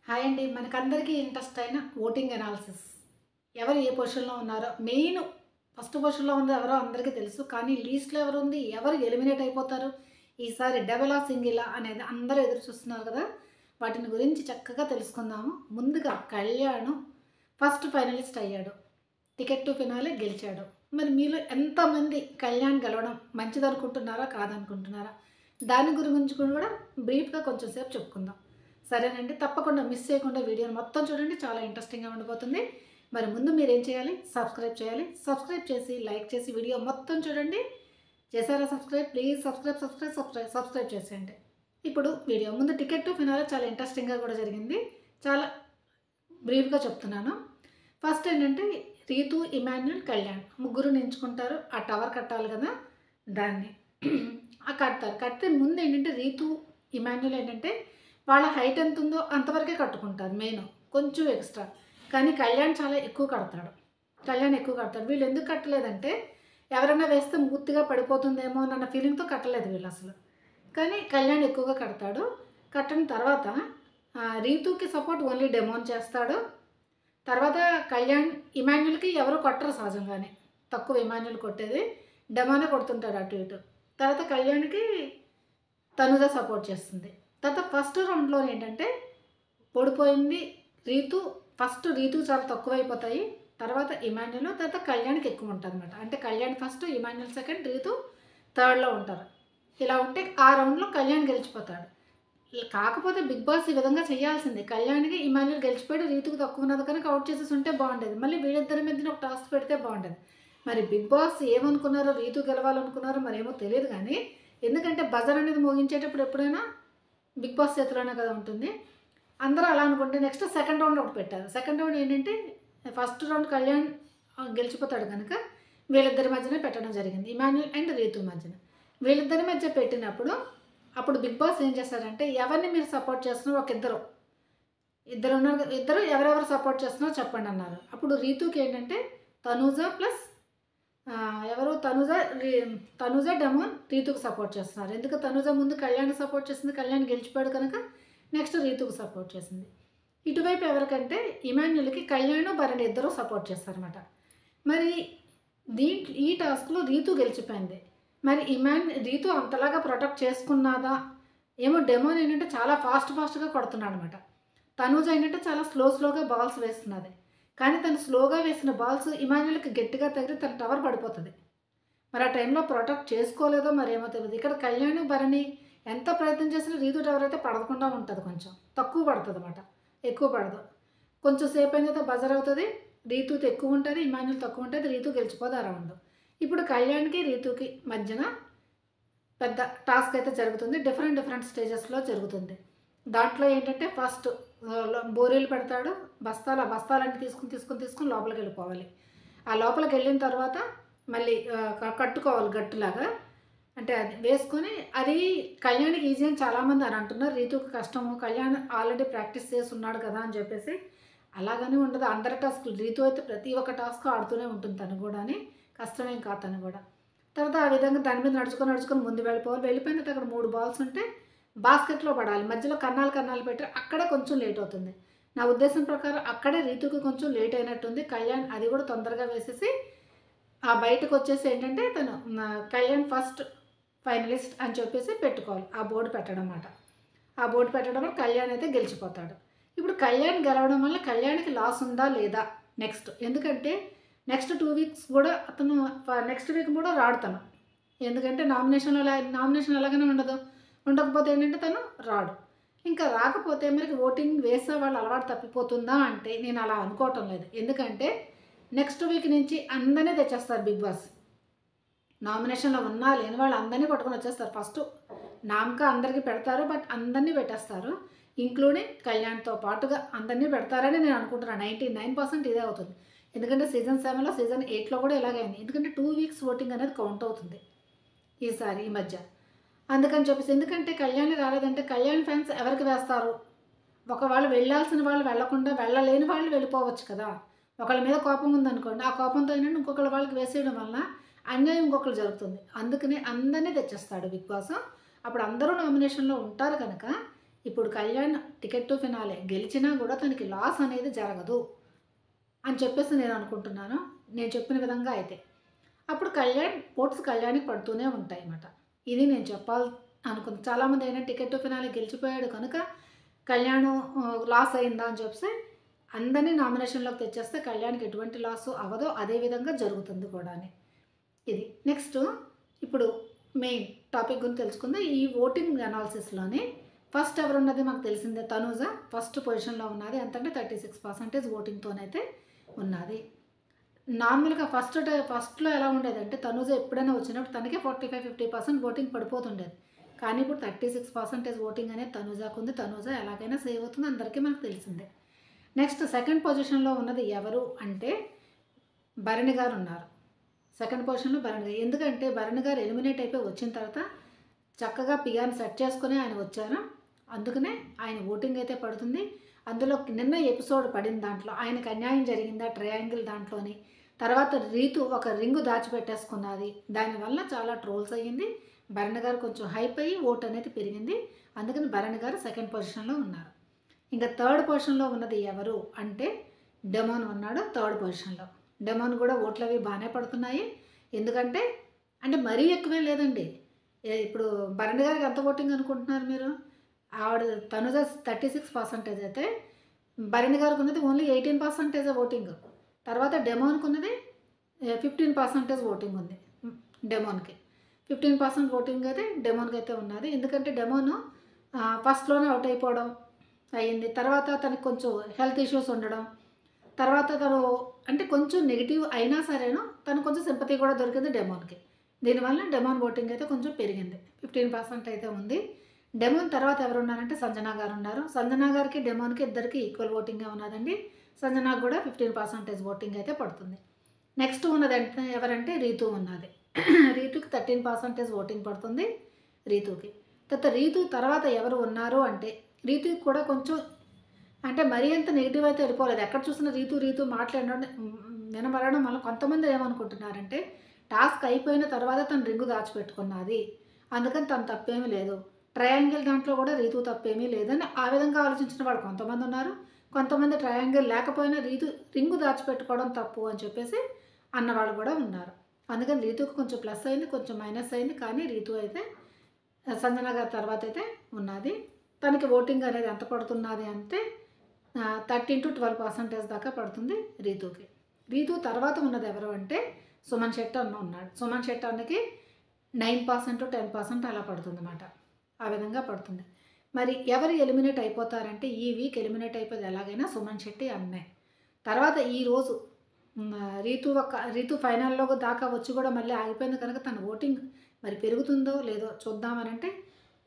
Hi అండి. మనకందరికీ interest అయిన ఓటింగ్ అనాలిసిస్. ఎవరు ఏ పొజిషన్‌లో ఉన్నారో మెయిన్ ఫస్ట్ పొజిషన్‌లో ఉంది ఎవరో అందరికీ తెలుసు. కానీ లీస్ట్‌లో ఎవరుంది? ఎవరు ఎలిమినేట్ అయిపోతారు? ఈసారి డబలా, సింగిలా అనేది అందరూ ఎదురు చూస్తున్నారు కదా! వాటిని గురించి చక్కగా తెలుసుకుందాము. ముందుగా కళ్యాణ్ ఫస్ట్ ఫైనలిస్ట్ అయ్యాడు. టికెట్ టు ఫినాలే గెలిచాడు. మరి మీలో ఎంతమంది కళ్యాణ్ గెలవడం మంచిదనుకుంటున్నారా? కాదనుకుంటున్నారా? దాని గురించి కూడా బ్రీఫ్‌గా కొంచెం సేపు చెప్పుకుందాం. సరేనండి. తప్పకుండా మిస్ చేయకుండా వీడియోని మొత్తం చూడండి. చాలా ఇంట్రెస్టింగ్‌గా ఉండిపోతుంది. మరి ముందు మీరేం చేయాలి? సబ్స్క్రైబ్ చేయాలి. సబ్స్క్రైబ్ చేసి, లైక్ చేసి వీడియో మొత్తం చూడండి. చేశారా సబ్స్క్రైబ్? ప్లీజ్ సబ్స్క్రైబ్ చేసేయండి. ఇప్పుడు వీడియో ముందు టికెట్ టు ఫినాలే చాలా ఇంట్రెస్టింగ్‌గా కూడా జరిగింది. చాలా బ్రీఫ్‌గా చెప్తున్నాను. ఫస్ట్ ఏంటంటే రీతు, ఇమాన్యుల్, కళ్యాణ్ ముగ్గురుని ఎంచుకుంటారు. ఆ టవర్ కట్టాలి కదా! దాన్ని. కడతారు. కడితే ముందు ఏంటంటే రీతు, ఇమాన్యుల్ ఏంటంటే వాళ్ళ హైట్ ఎంత ఉందో అంతవరకే కట్టుకుంటారు మెయిన్. కొంచెం ఎక్స్‌ట్రా. కానీ కళ్యాణ్ చాలా ఎక్కువ కడతాడు. వీళ్ళు ఎందుకు కట్టలేదంటే ఎవరైనా వేస్తే పూర్తిగా పడిపోతుందేమో అన్న ఫీలింగ్‌తో కట్టలేదు వీళ్ళసలు. కానీ కళ్యాణ్ ఎక్కువగా కడతాడు. కట్టిన తర్వాత రీతుకి సపోర్ట్ ఓన్లీ డెమోన్ చేస్తాడు. తర్వాత కళ్యాణ్, ఇమాన్యుల్‌కి ఎవరు కొట్టరు సహజంగానే. తక్కువ ఇమాన్యుల్ కొట్టేది. డెమోనే కొడుతుంటాడు అటు ఇటు. తర్వాత కళ్యాణ్‌కి తనుజ సపోర్ట్ చేస్తుంది. తర్వాత ఫస్ట్ రౌండ్‌లో ఏంటంటే ఓడిపోయింది రీతు. ఫస్ట్ రీతుకి చాలా తక్కువైపోతాయి. తర్వాత ఇమాన్యుల్, తర్వాత కళ్యాణ్‌కి ఎక్కువ ఉంటదనమాట. అంటే Kalyan first, Emmanuel second, Ritu థర్డ్‌లో ఉంటారు. ఇలా ఉంటే ఆ రౌండ్‌లో కళ్యాణ్ గెలిచిపోతాడు. కాకపోతే బిగ్ బాస్ ఈ విధంగా చేయాల్సిందే. కళ్యాణ్‌కి, ఇమాన్యుల్ గెలిచిపోయాడు. రీతుకి తక్కువ ఉన్నది కనుక అవుట్ చేసేసి ఉంటే బాగుండేది. మళ్ళీ వీళ్ళిద్దరి మధ్యన ఒక టాస్క్ పెడితే బాగుండేది. మరి బిగ్ బాస్ ఏమనుకున్నారో, రీతు గెలవాలనుకున్నారో మరేమో తెలీదు గానీ, ఎందుకంటే బజర్ అనేది మోగించేటప్పుడు ఎప్పుడైనా బిగ్ బాస్ చేతిలోనే కదా ఉంటుంది. అందరూ అలా అనుకుంటే నెక్స్ట్ సెకండ్ రౌండ్ ఒకటి పెట్టారు. సెకండ్ రౌండ్ ఏంటంటే ఫస్ట్ రౌండ్ కళ్యాణ్ గెలిచిపోతాడు కనుక వీళ్ళిద్దరి మధ్యనే పెట్టడం జరిగింది. ఇమాన్యుల్ అండ్ రీతు మధ్యన. వీళ్ళిద్దరి మధ్య పెట్టినప్పుడు అప్పుడు బిగ్ బాస్ ఏం చేశారంటే ఎవరిని మీరు సపోర్ట్ చేస్తున్నారో ఇద్దరు ఉన్నారు. ఇద్దరు ఎవరెవరు సపోర్ట్ చేస్తున్నారో చెప్పండి అన్నారు. అప్పుడు రీతుకి ఏంటంటే తనూజ ప్లస్ ఎవరు తనూజ, డెమోన్ రీతుకు సపోర్ట్ చేస్తున్నారు. ఎందుకు తనూజ ముందు కళ్యాణ్‌కి సపోర్ట్ చేసింది. కళ్యాణ్ గెలిచిపోయాడు కనుక నెక్స్ట్ రీతుకు సపోర్ట్ చేసింది. ఇటువైపు ఎవరికంటే ఇమాన్యుల్‌కి కళ్యాణ్, భరణి ఇద్దరు సపోర్ట్ చేస్తారనమాట. మరి ఈ టాస్క్‌లో రీతు గెలిచిపోయింది. మరి రీతు అంతలాగా ప్రొటెక్ట్ చేసుకున్నాదా? ఏమో డెమోన్ ఏంటంటే చాలా ఫాస్ట్‌గా కొడుతున్నాడనమాట. తనూజ ఏంటంటే చాలా స్లోగా బాల్స్ వేస్తున్నది. కానీ తను స్లోగా వేసిన బాల్స్ ఇమాన్యుల్‌కి గట్టిగా తగిలి తన టవర్ పడిపోతది. మరి ఆ టైంలో ప్రొటెక్ట్ చేసుకోలేదో మరేమో తెలీదు. ఇక్కడ కళ్యాణ్, భరణి ఎంత ప్రయత్నం చేసినా రీతు టవర్ అయితే పడకుండా ఉంటది కొంచెం. తక్కువ పడతదనమాట. ఎక్కువ పడదు. కొంచెం సేపు అయిన తర్వాత బజర్ అవుతది. రీతుది ఎక్కువ ఉంటది. ఇమాన్యుల్ తక్కువ ఉంటది. రీతు గెలిచిపోదు ఆ రౌండ్. ఇప్పుడు కళ్యాణ్‌కి, రీతుకి మధ్యన పెద్ద టాస్క్ అయితే జరుగుతుంది. డిఫరెంట్ స్టేజెస్‌లో జరుగుతుంది. దాంట్లో ఏంటంటే ఫస్ట్ బోరీలు పెడతాడు. బస్తాలన్నీ తీసుకొని లోపలికెళ్ళిపోవాలి. ఆ లోపలికెళ్ళిన తర్వాత మళ్ళీ కట్టుకోవాలి గట్టులాగా. అంటే అది వేసుకొని అది కళ్యాణ్‌కి ఈజీ అని చాలామంది అని అంటున్నారు. రీతుకి కష్టము. కళ్యాణ్ ఆల్రెడీ ప్రాక్టీస్ చేసి ఉన్నాడు కదా అని చెప్పేసి. అలాగని ఉండదు. అందరి టాస్క్‌లు రీతు అయితే ప్రతి ఒక్క టాస్క్ ఆడుతూనే ఉంటుంది తను గూడాని. కష్టమేం కాదు తను గూడా. తర్వాత ఆ విధంగా దాని మీద నడుచుకొని ముందు వెళ్ళిపోవాలి. వెళ్ళిపోయిన తర్వాత అక్కడ 3 బాల్స్ ఉంటే బాస్కెట్‌లో పడాలి. మధ్యలో కన్నాలు పెట్టి అక్కడే కొంచెం లేట్ అవుతుంది. నా ఉద్దేశం ప్రకారం అక్కడే రీతుకి కొంచెం లేట్ అయినట్టుంది. కళ్యాణ్ అది కూడా తొందరగా వేసేసి ఆ బయటకొచ్చేసి ఏంటంటే తను కళ్యాణ్ ఫస్ట్ ఫైనలిస్ట్ అని చెప్పేసి పెట్టుకోవాలి. ఆ బోర్డ్ పెట్టడం మాట. ఆ బోర్డ్ పెట్టడం వల్ల కళ్యాణ్ అయితే గెలిచిపోతాడు. ఇప్పుడు కళ్యాణ్ గెలవడం వల్ల కళ్యాణ్‌కి లాస్ ఉందా లేదా నెక్స్ట్. ఎందుకంటే నెక్స్ట్ 2 వీక్స్ కూడా అతను నెక్స్ట్ వీక్ కూడా రాడు తను. ఎందుకంటే నామినేషన్ ఎలాగైనా ఉండదు. ఉండకపోతే ఏంటంటే తను రాడు. ఇంకా రాకపోతే మనకి ఓటింగ్ వేసే వాళ్ళు అలవాటు తప్పిపోతుందా అంటే నేను అలా అనుకోవటం లేదు. ఎందుకంటే నెక్స్ట్ వీక్ నుంచి అందరిని తెచ్చేస్తారు బిగ్ బాస్. నామినేషన్‌లో ఉన్నా లేని వాళ్ళు అందరిని పట్టుకొని వచ్చేస్తారు. ఫస్ట్ నామక అందరికి పెడతారు. బట్ అందరిని పెట్టేస్తారు. ఇంక్లూడింగ్ కళ్యాణ్‌తో పాటుగా అందరిని పెడతారని నేను అనుకుంటున్నాను. 99% ఇదే అవుతుంది. ఎందుకంటే సీజన్ 7లో, సీజన్ 8లో కూడా ఇలాగే అయింది. ఎందుకంటే 2 వీక్స్ ఓటింగ్ అనేది కౌంట్ అవుతుంది ఈ మధ్య. అందుకని చెప్పేసి ఎందుకంటే కళ్యాణ్ రాలేదంటే కళ్యాణ్ ఫ్యాన్స్ ఎవరికి వేస్తారు? ఒకవేళ వెళ్ళాల్సిన వాళ్ళు వెళ్ళకుండా వెళ్ళలేని వాళ్ళు వెళ్ళిపోవచ్చు కదా! ఒకళ్ళ మీద కోపం ఉందనుకోండి. ఆ కోపంతో ఏంటంటే ఇంకొకళ్ళ వాళ్ళకి వేసేయడం వలన అన్యాయం ఇంకొకళ్ళు జరుగుతుంది. అందుకనే అందరిని తెచ్చేస్తాడు బిగ్ బాస్. అప్పుడు అందరూ నామినేషన్‌లో ఉంటారు కనుక ఇప్పుడు కళ్యాణ్ టికెట్ టు ఫినాలే గెలిచినా కూడా తనకి లాస్ అనేది జరగదు అని చెప్పేసి నేను అనుకుంటున్నాను. నేను చెప్పిన విధంగా అయితే. అప్పుడు ఓట్స్ కళ్యాణ్‌కి పడుతూనే ఉంటాయన్నమాట. ఇది నేను చెప్పాలి అనుకుంది. చాలామంది ఏంటంటే టికెట్ టు ఫినాలే గెలిచిపోయాడు కనుక కళ్యాణ్ లాస్ అయిందా అని చెప్పేసి అందరిని నామినేషన్‌లోకి తెచ్చేస్తే కళ్యాణ్‌కి ఎటువంటి లాసు అవ్వదో అదే విధంగా జరుగుతుంది కూడాని. ఇది. నెక్స్ట్ ఇప్పుడు మెయిన్ టాపిక్ గురించి తెలుసుకుందాం. ఈ ఓటింగ్ అనాలిసిస్‌లోని ఫస్ట్ ఎవరున్నది మాకు తెలిసిందే తనూజ ఫస్ట్ పొజిషన్‌లో ఉన్నది. ఎంతంటే 36% ఓటింగ్‌తోనైతే ఉన్నది. నార్మల్‌గా ఫస్ట్‌లో ఎలా ఉండేదంటే తనూజ ఎప్పుడైనా వచ్చినప్పుడు తనకే 45-50% ఓటింగ్ పడిపోతుండేది. కానీ ఇప్పుడు 36% ఓటింగ్ అనేది తనూజకు ఉంది. తనూజ ఎలాగైనా సేవ్ అవుతుంది అందరికీ మనకు తెలిసిందే. నెక్స్ట్ సెకండ్ పొజిషన్‌లో ఉన్నది ఎవరు అంటే భరణి గారు ఉన్నారు. సెకండ్ పొజిషన్‌లో భరణి గారు. ఎందుకంటే భరణి గారు ఎలిమినేట్ అయిపోయి వచ్చిన తర్వాత చక్కగా పిఆర్‌ని సెట్ చేసుకొని ఆయన వచ్చారు. అందుకనే ఆయన ఓటింగ్ అయితే పడుతుంది. అందులో నిన్న ఎపిసోడ్ పడిన దాంట్లో ఆయనకు అన్యాయం జరిగిందా ట్రయాంగిల్ దాంట్లోని. తర్వాత రీతు ఒక రింగు దాచిపెట్టేసుకున్నది. దానివల్ల చాలా ట్రోల్స్ అయ్యింది. భరణి గారు కొంచెం హైప్ అయ్యి ఓట్ అనేది పెరిగింది. అందుకని భరణి గారు సెకండ్ పొజిషన్‌లో ఉన్నారు. ఇంకా థర్డ్ పొజిషన్‌లో ఉన్నది ఎవరు అంటే డెమోన్ ఉన్నాడు థర్డ్ పొజిషన్‌లో. డెమోన్ కూడా ఓట్లు అవి బాగానే పడుతున్నాయి. ఎందుకంటే అంటే మరీ ఎక్కువేం లేదండి. ఇప్పుడు భరణి గారికి ఎంత ఓటింగ్ అనుకుంటున్నారు మీరు? ఆవిడ తనుజ 36% అయితే భరణి గారికి ఉన్నది ఓన్లీ 18% ఓటింగ్. తర్వాత డెమోన్కి ఉన్నది 15% ఓటింగ్ ఉంది. డెమోన్కి 15% ఓటింగ్ అయితే డెమోన్కి అయితే ఉన్నది. ఎందుకంటే డెమోన్ ఫస్ట్లోనే అవుట్ అయిపోవడం అయ్యింది. తర్వాత తనకి కొంచెం హెల్త్ ఇష్యూస్ ఉండడం, తర్వాత తను అంటే కొంచెం నెగిటివ్ అయినా సరేను తను కొంచెం సింపతి కూడా దొరికింది డెమోన్కి. దీనివల్ల డెమోన్ ఓటింగ్ అయితే కొంచెం పెరిగింది. 15% అయితే ఉంది. డెమోన్ తర్వాత ఎవరు ఉన్నారంటే సంజన గారు ఉన్నారు. సంజన గారికి డెమోన్కి ఇద్దరికి ఈక్వల్ ఓటింగే ఉన్నదండి. సంజనాకు కూడా 15% ఓటింగ్ అయితే పడుతుంది. నెక్స్ట్ ఉన్నది ఎవరంటే రీతు ఉన్నది. రీతుకి 13% ఓటింగ్ పడుతుంది రీతుకి. రీతు తర్వాత ఎవరు ఉన్నారు అంటే రీతుకి కూడా కొంచెం అంటే మరీ అంత నెగిటివ్ అయితే వెళ్ళిపోలేదు. ఎక్కడ చూసినా రీతు మాట్లాడడం వినబడడం వల్ల కొంతమంది ఏమనుకుంటున్నారంటే టాస్క్ అయిపోయిన తర్వాత తను రింగు దాచిపెట్టుకున్నది, అందుకని తను తప్పేమీ లేదు, ట్రయాంగిల్ దాంట్లో కూడా రీతు తప్పేమీ లేదని ఆ విధంగా ఆలోచించిన వాళ్ళు కొంతమంది ఉన్నారు. కొంతమంది ట్రయాంగిల్ లేకపోయినా రింగు దాచిపెట్టుకోవడం తప్పు అని చెప్పేసి అన్నవాళ్ళు కూడా ఉన్నారు. అందుకని రీతుకు కొంచెం ప్లస్ అయింది, కొంచెం మైనస్ అయింది. కానీ రీతు అయితే సంజన గారి తర్వాత అయితే ఉన్నది. తనకి ఓటింగ్ అనేది ఎంత పడుతున్నది అంటే 13-12% దాకా పడుతుంది రీతుకి. రీతు తర్వాత ఉన్నది ఎవరు అంటే సుమన్ శెట్టి అన్న ఉన్నాడు. సుమన్ శెట్టి అన్నకి 9%-10% అలా పడుతుంది అన్నమాట. ఆ విధంగా పడుతుంది. మరి ఎవరు ఎలిమినేట్ అయిపోతారంటే ఈ వీక్ ఎలిమినేట్ అయిపోతే ఎలాగైనా సుమన్ శెట్టి అన్నే. తర్వాత ఈరోజు రీతు ఫైనల్లో దాకా వచ్చి కూడా మళ్ళీ ఆగిపోయింది కనుక తన ఓటింగ్ మరి పెరుగుతుందో లేదో చూద్దామనంటే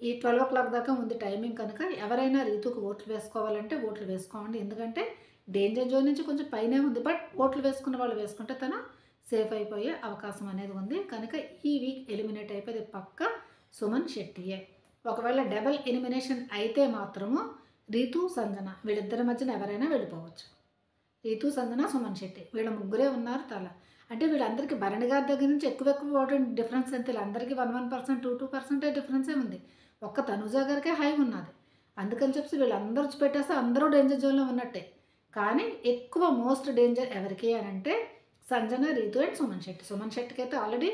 ఈ 12 దాకా ఉంది టైమింగ్ కనుక ఎవరైనా రీతుకు ఓట్లు వేసుకోవాలంటే ఓట్లు వేసుకోండి. ఎందుకంటే డేంజర్ జోన్ నుంచి కొంచెం పైనే ఉంది. బట్ ఓట్లు వేసుకున్న వాళ్ళు వేసుకుంటే తను సేఫ్ అయిపోయే అవకాశం అనేది ఉంది. కనుక ఈ వీక్ ఎలిమినేట్ అయిపోతే పక్క సుమన్ శెట్టియే. ఒకవేళ డబల్ ఎలిమినేషన్ అయితే మాత్రము రీతు సంజన వీళ్ళిద్దరి మధ్యన ఎవరైనా వెళ్ళిపోవచ్చు. రీతు సంజన సుమన్ శెట్టి వీళ్ళ ముగ్గురే ఉన్నారు అంటే వీళ్ళందరికీ భరణి గారి దగ్గర నుంచి ఎక్కువ ఓటింగ్ డిఫరెన్స్ అంతే. వీళ్ళందరికీ 1% 2% డిఫరెన్సే ఉంది. ఒక్క తనుజ గారికే హై ఉన్నది. అందుకని చెప్పి వీళ్ళందరూ వచ్చి పెట్టేస్తే అందరూ డేంజర్ జోన్లో ఉన్నట్టే. కానీ ఎక్కువ మోస్ట్ డేంజర్ ఎవరికి అని అంటే సంజన, రీతు అండ్ సుమన్ శెట్టి. సుమన్ శెట్టికి అయితే ఆల్రెడీ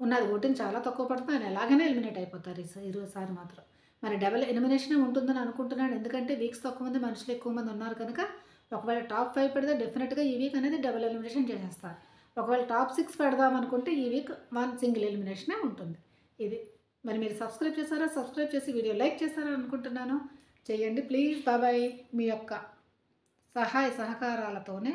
ఉన్నది ఓటింగ్ చాలా తక్కువ పడుతుంది. ఆయన ఎలాగైనా ఎలిమినేట్ అయిపోతారు ఈసారి మాత్రం. మరి డబల్ ఎలిమినేషనే ఉంటుందని అనుకుంటున్నాను. ఎందుకంటే వీక్స్ తక్కువ మంది మనుషులు ఎక్కువ మంది ఉన్నారు కనుక ఒకవేళ టాప్ 5 పెడితే డెఫినెట్గా ఈ వీక్ అనేది డబల్ ఎలిమినేషన్ చేసేస్తారు. ఒకవేళ టాప్ 6 పెడదాం అనుకుంటే ఈ వీక్ 1 సింగిల్ ఎలిమినేషనే ఉంటుంది. ఇది మరి మీరు సబ్స్క్రైబ్ చేశారా? సబ్స్క్రైబ్ చేసి వీడియో లైక్ చేశారా అనుకుంటున్నాను. చేయండి ప్లీజ్. బాబాయ్. మీ యొక్క సహాయ సహకారాలతోనే